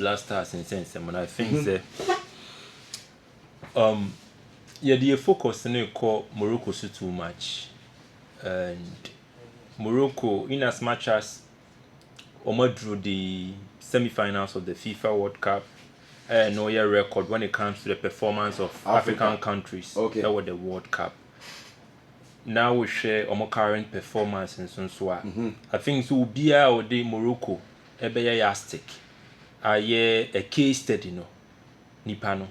Blasters in sense, and I think that yeah, the focus in call Morocco so too much, and Morocco, in as much as Omo drew the semi-finals of the FIFA World Cup, no year record when it comes to the performance of African countries over the World Cup. Now we share Omo current performance in Sunsua. I think so be or the Morocco, ebe yastic. A case study no nipano.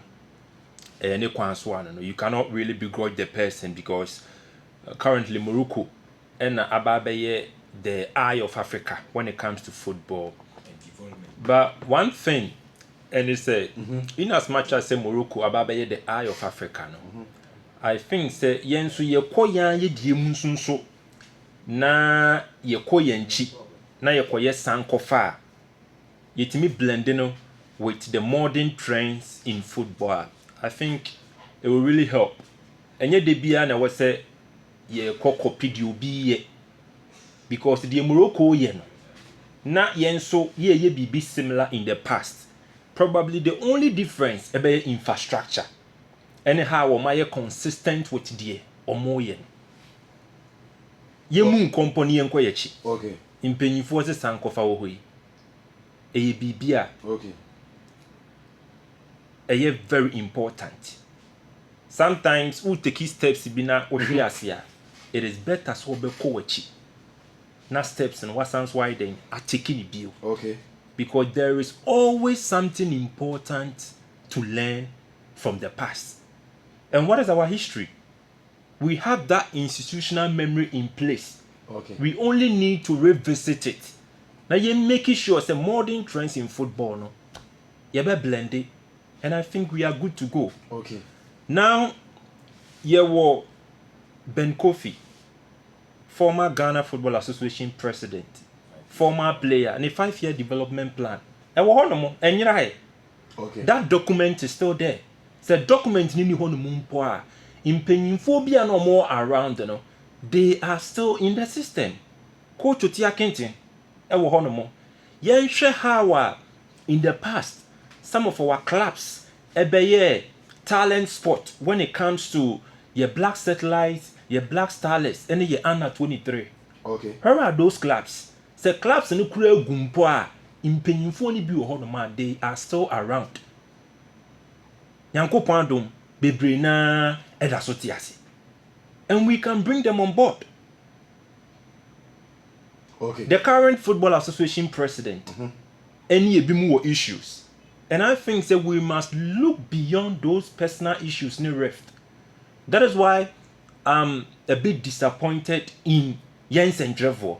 You cannot really begrudge the person because currently Morocco and Ababeye the eye of Africa when it comes to football. But one thing, and it's in as much as Morocco Ababeye the eye of Africa, no, I think say yensu ye koyan ye die munsunso na ye koyanchi na ye koye sankofa yetimi blending with the modern trends in football. I think it will really help. And yet the bia na was say ye copy the because the Morocco yen na yen so ye be similar in the past. Probably the only difference about infrastructure. Anyhow, or my consistent with the or more yen. Ye moon company and kwachi. Okay. In penny forces sankofa ohui. A bibia. Okay. A very important. Sometimes we take steps bina ohiasia. It is better so be kowachi. Na steps and what sounds why then are taking the bill. Okay. Because there is always something important to learn from the past. And what is our history? We have that institutional memory in place. Okay. We only need to revisit it. Now you're making sure the modern trends in football, no, you better blend it, and I think we are good to go. Okay. Now, you were Ben Kofi, former Ghana Football Association president, former player, and a 5-year development plan. And we're on and you're right. Okay. That document is still there. The document nini hono mumpoa. Impenyinphobia no more around, you know. They are still in the system. Coach Otia Kentin. Ewo hono mo. Yenhwe how in the past some of our clubs ebeye talent sport when it comes to your Black Satellites, your Black Starlets, and your under 23. Okay. Where are those clubs? The clubs in the Kure Gumpoa, impenyinfo ni bi wo hono ma, they are still around. Yanko Pandum, Bebrina, Edasotiasi. And we can bring them on board. Okay. The current Football Association president, any more issues. And I think that we must look beyond those personal issues in the rift. That is why I'm a bit disappointed in Jens and Trevor.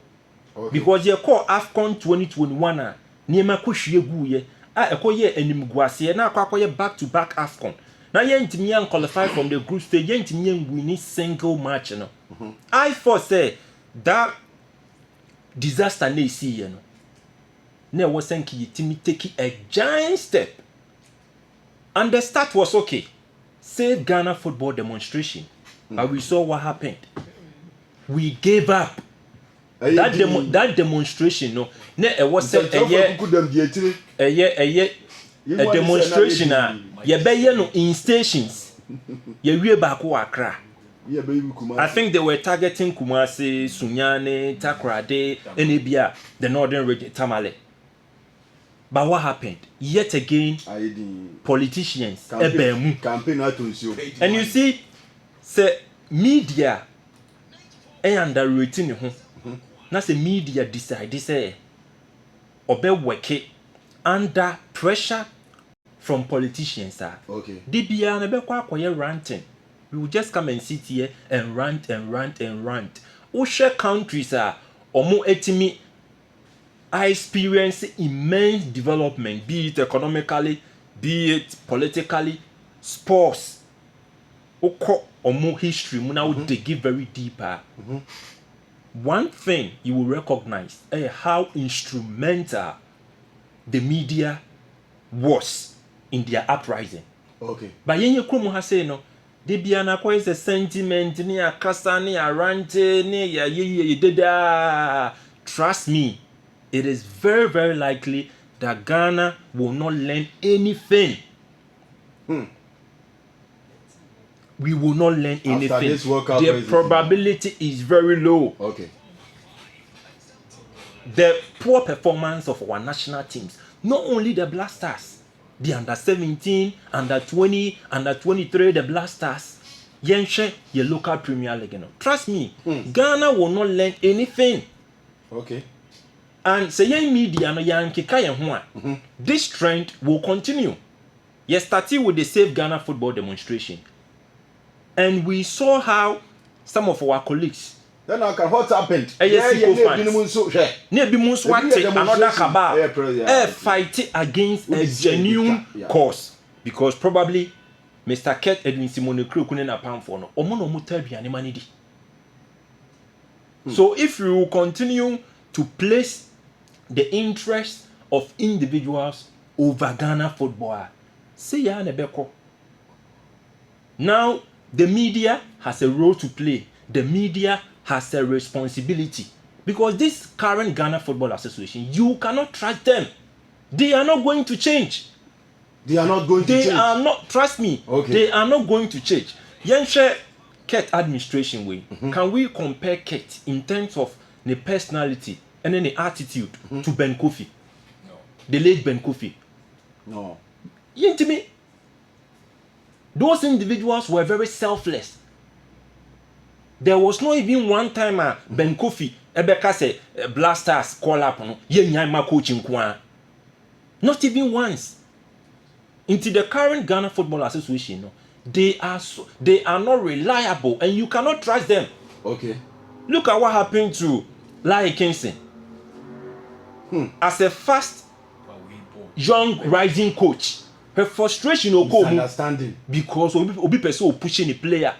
Okay. Because you call AFCON 2021, Niema Kushieguye. Ekoye enimguasie na akwakoye back-to-back AFCON. Na yentimi qualify from the group stage, yentimi win single match no. I foresee that disaster na see you know. Na was senki yetimi take a giant step. And the start was okay. Save Ghana football demonstration. But we saw what happened. We gave up. That demonstration, no, it was a demonstration. No in stations. Accra. I think they were targeting Kumasi, Sunyane, Takrade, Enebia, the northern region, Tamale. But what happened? Yet again, politicians, campaign. And you see, say media, underrating. Now the media decide say obe work under pressure from politicians. Okay. DBA na be kwa ranting. We will just come and sit here and rant and rant and rant. Share countries omo etimi I experience immense development, be it economically, be it politically, sports. Oko omo history muna would dig very deeper. One thing you will recognize how instrumental the media was in their uprising. Okay. But yenye kumu hase no, de biana kwa is a sentiment ni a kasa ni a rante ni ya deda. Trust me, it is very very likely that Ghana will not learn anything. We will not learn anything. This World Cup the probability is very low. Okay. The poor performance of our national teams, not only the Blasters, the under 17, under 20, under 23, the Blasters, Yenshe, your local Premier League. Trust me, Ghana will not learn anything. Okay. And say young media no yan this trend will continue. Yes, starting with the Save Ghana football demonstration. And we saw how some of our colleagues then what happened? Another cabal fight against a genuine cause. Because probably Mr. Ket Edwin Simone Crew couldn't pound for no. So if you continue to place the interest of individuals over Ghana football, say ya nebeko. Now the media has a role to play. The media has a responsibility. Because this current Ghana Football Association, you cannot trust them. They are not going to change. They are not going to change. They are not, trust me, they are not going to change. Yenshe Ket administration way. Can we compare Ket in terms of the personality and then the attitude to Ben Kofi? No. The late Ben Kofi? No. Yentimi. Those individuals were very selfless. There was not even one time Ben Kofi Ebeka say Blasters call up no my coaching kwa. Not even once. Into the current Ghana Football Association, no, they are not reliable and you cannot trust them. Okay. Look at what happened to Lai Kingston. As a fast young rising coach. Her frustration will go understanding because obi person pushing the player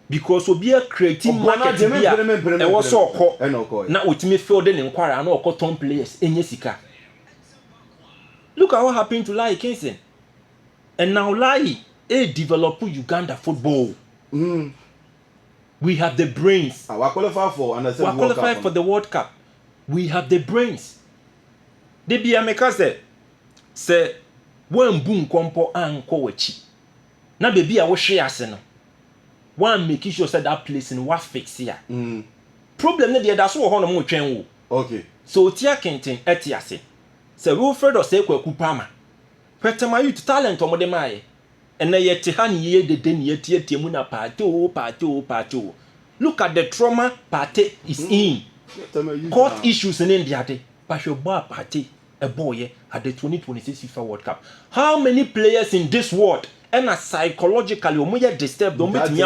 because obi a creating market here e was so call na otimi field in inquiry na okọ ton players enye sika. Look at what happened to Lai Kingston. And now Lai develop Uganda football. We have the brains. We qualify for the World Cup. We have the brains. They be ameka say one boom kompo anko wachi. Na baby a wo hwe ase no. One make sure say that place in what fix here. Problem na dey da so ho no mo twen wo. Okay. So tia kenten etiase. Say Wilfred Okraku Palmer. Kwetema youth talent omode mai. Ene ye te ha ne ye dede ne ye tie mu na party. Look at the trauma party is in. Court issues in India. But your bar party a boy at the 2026 FIFA World Cup. How many players in this world and psychologically omoye disturbed don't meet me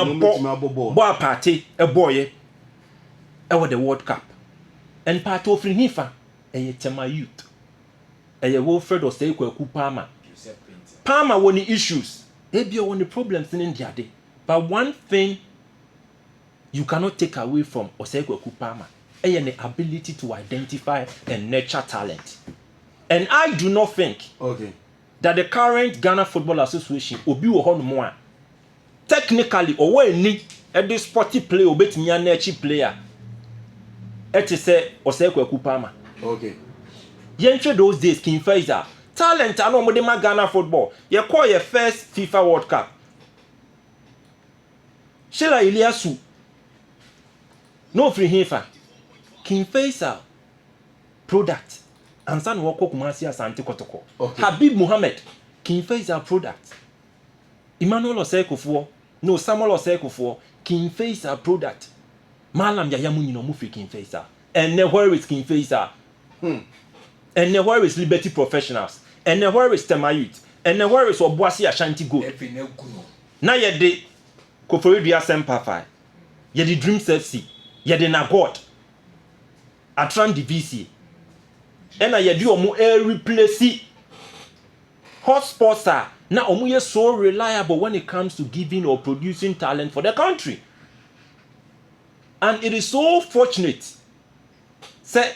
bar party a boy over the World Cup. And part of Nifa a tema youth. A Wilfred Okraku Palmer. Palmer won the issues. Maybe one the problems in India. But one thing you cannot take away from Okraku Palmer is the ability to identify and nurture talent. And I do not think that the current Ghana Football Association will be more technically or when need a sporty player or bet me a nurture player. It is say Okraku Palmer. Okay. Yentre those days King Faisal talent I know more than Ghana football. You call your first FIFA World Cup. Sheila Iliasu. No free hifa. King Faisal product. Ansan wako kumasi asante kotoko. Habib Mohammed King Faisal product. Emmanuel Osekofo no Samuel Osekofo King Faisal product. Malam Yayamu ni no mu free King Faisal. And where is King Faisal? And where is Liberty Professionals? And where is Temayut? And where is Obuasi Ashanti Go? Na yede Koforidua Semperfi. Yede Dreams FC. Yede Nagot. Atran DVC. And yede omu replace hotspots are now omu so reliable when it comes to giving or producing talent for the country. And it is so fortunate say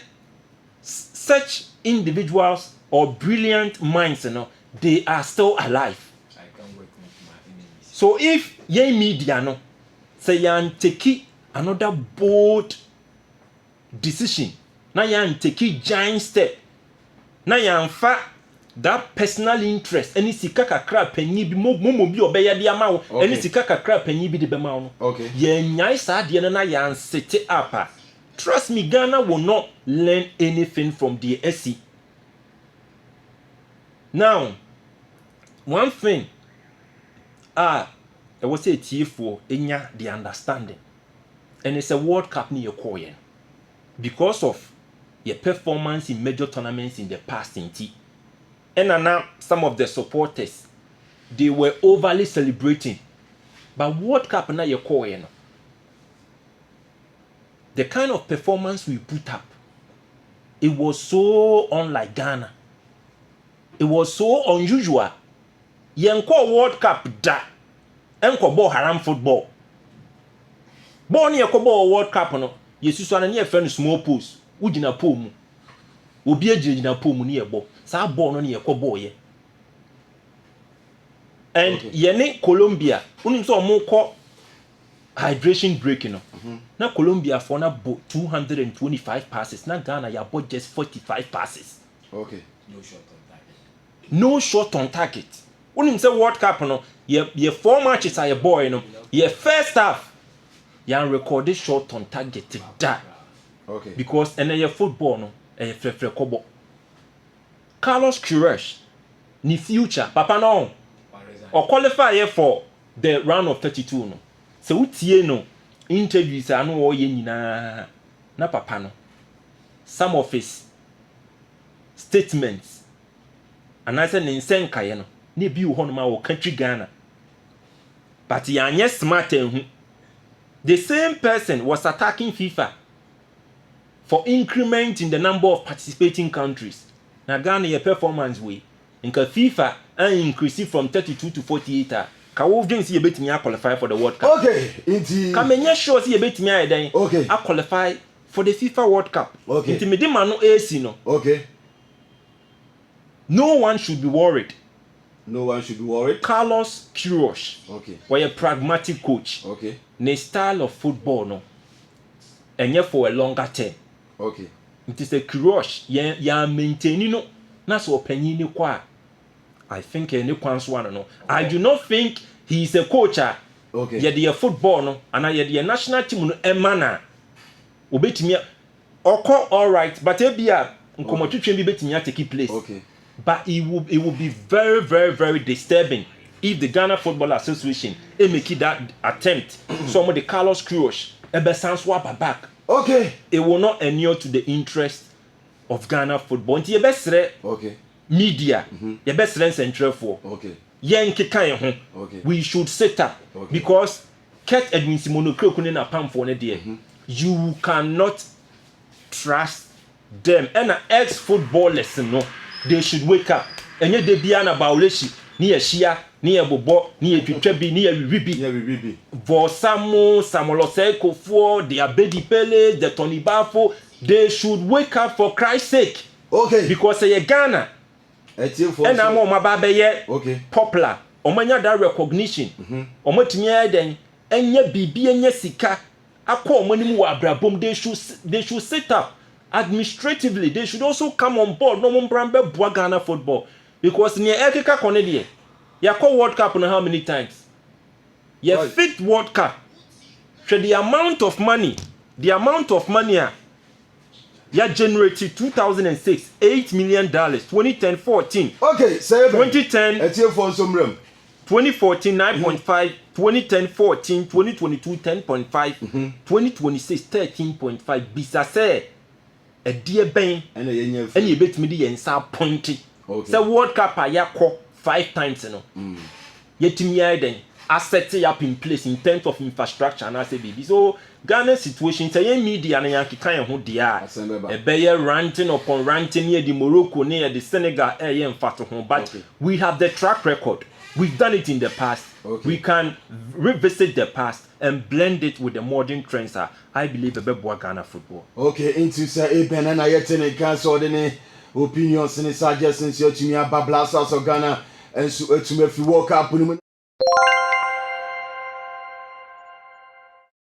such individuals or brilliant minds, they are still alive. I can work with my enemies. So if ye media no say yan take another bold decision, now yan take giant step na yɛamfa that personal interest any sika kakra panyi bi mo bi obɛyɛ de ama wo any sika kakra panyi bi de bɛma wo no okay yɛnyai saa de no na yɛansete up trust me Ghana will not learn anything from the SC. Now one thing I will say TF4 enya the understanding and it's a World Cup ni yekoyen because of your performance in major tournaments in the past in T. And now some of the supporters they were overly celebrating, but World Cup na yekoyen the kind of performance we put up, it was so unlike Ghana. It was so unusual. Yenko World Cup da, enko ball haram football. Ball ni yenko ball World Cup no, yesusu ana ni yefe small post. Ujina po mu. Obi ejina po mu ni yebo. Sa ball no ni yenko ball ye. And yene Colombia, unim so omo ko hydration break no. Na Colombia for na 225 passes. Na Ghana ya bought just 45 passes. Okay. No shot on target. No shot on target. Unim say World Cup no, ye 4 matches are your boy no. Ye first half, ya recorded shot on target da. Okay. Because ene ye football no, e frefre kobo. Carlos Queiroz, ni future, papa no. Or qualify here for the round of 32 no. So utie no interviews anu o ye nyina na papa no. Some of his statements and I said nsen kaye no na bi wo hono ma wo country Ghana. But yanye smart ehun. The same person was attacking FIFA for increment in the number of participating countries. Na Ghana your performance way nka FIFA and increase it from 32 to 48. Ka wo dream see yebetimi qualify for the World Cup. Okay, inti Ka menye sure see yebetimi ayeden. Okay. I qualify for the FIFA World Cup. Okay. Inti me de man no AC no. Okay. No one should be worried. No one should be worried. Carlos Queiroz. Okay. Was a pragmatic coach. Okay. Ne style of football no. And yet for a longer term. Okay. It is a Queiroz ya maintaining no. Na so panyin ni kwa. I think any kwanso one no. I do not think he is a coach. Okay. Ye the football no and ye the national team no emana. Obetimi okọ all right but e bia nkomotwetwe bi betimi take place. Okay. But it will be very, very, very disturbing if the Ghana Football Association make that attempt. Some of the Carlos Queiroz swap back. Okay. It will not inure to the interest of Ghana football. Until okay. Media, your best friend central for. Okay. Okay. We should set up because Ket Edwin Simono Krokunin Pam for a day. You cannot trust them. And an ex-footballers, no. They should wake up. Enye de bia na baoleshi ni ehia ni ebobo ni etwetwabi ni ewibi. Vosamo Samolose Kofuo, the Abedi Pele, the Tony Bafo, they should wake up for Christ's sake. Okay. Because they Ghana. And I'm on my baby okay. Popular. Omanya that recognition. Omotimi eden enye bibi enye sika. Akọ omani mu abrabom they should set up. Administratively, they should also come on board. No one brambe bua Ghana football because near Ekeka Konedie, ya call World Cup on how many times? Ya right. Fit World Cup. So the amount of money ya generated 2006 $8 million, 2010 14. Okay, say 2010 2014 9.5, 2010 14, 2022 10.5, 2026 13.5. Bisa say a dear bang and you bet me the answer pointy. So World Cup I yakko 5 times no. Yet me then I set it up in place in terms of infrastructure and I say baby. So Ghana situation say media and yanki kind who dia a bear ranting upon ranting near the Morocco near the Senegal area and fat home. But we have the track record. We've done it in the past. We can revisit the past and blend it with the modern trends. I believe about Ghana football. Okay, into say Eben and I yet in council the opinions and suggestions you to me about blast of Ghana and so to me if you walk up